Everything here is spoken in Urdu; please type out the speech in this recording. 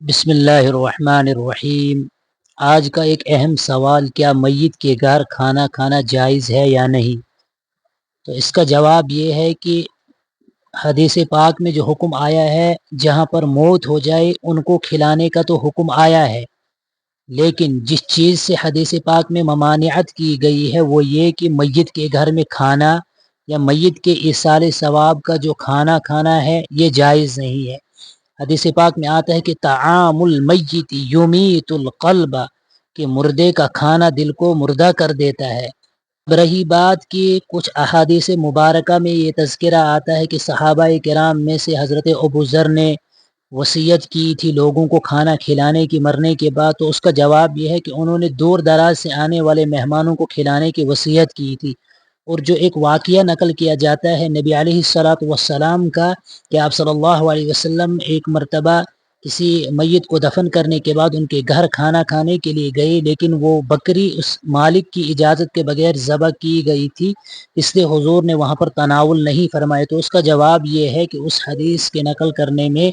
بسم اللہ الرحمن الرحیم۔ آج کا ایک اہم سوال، کیا میت کے گھر کھانا کھانا جائز ہے یا نہیں؟ تو اس کا جواب یہ ہے کہ حدیث پاک میں جو حکم آیا ہے، جہاں پر موت ہو جائے ان کو کھلانے کا تو حکم آیا ہے، لیکن جس چیز سے حدیث پاک میں ممانعت کی گئی ہے وہ یہ کہ میت کے گھر میں کھانا یا میت کے ایصال ثواب کا جو کھانا کھانا ہے یہ جائز نہیں ہے۔ حدیث پاک میں آتا ہے کہ طعام المیت یمیت القلب، کہ مردے کا کھانا دل کو مردہ کر دیتا ہے۔ رہی بات کہ کچھ احادیث مبارکہ میں یہ تذکرہ آتا ہے کہ صحابہ کرام میں سے حضرت ابو ذر نے وصیت کی تھی لوگوں کو کھانا کھلانے کی مرنے کے بعد، تو اس کا جواب یہ ہے کہ انہوں نے دور دراز سے آنے والے مہمانوں کو کھلانے کی وصیت کی تھی۔ اور جو ایک واقعہ نقل کیا جاتا ہے نبی علیہ الصلاۃ والسلام کا، کہ آپ صلی اللہ علیہ وسلم ایک مرتبہ کسی میت کو دفن کرنے کے بعد ان کے گھر کھانا کھانے کے لیے گئے، لیکن وہ بکری اس مالک کی اجازت کے بغیر ذبح کی گئی تھی، اس لیے حضور نے وہاں پر تناول نہیں فرمائے۔ تو اس کا جواب یہ ہے کہ اس حدیث کے نقل کرنے میں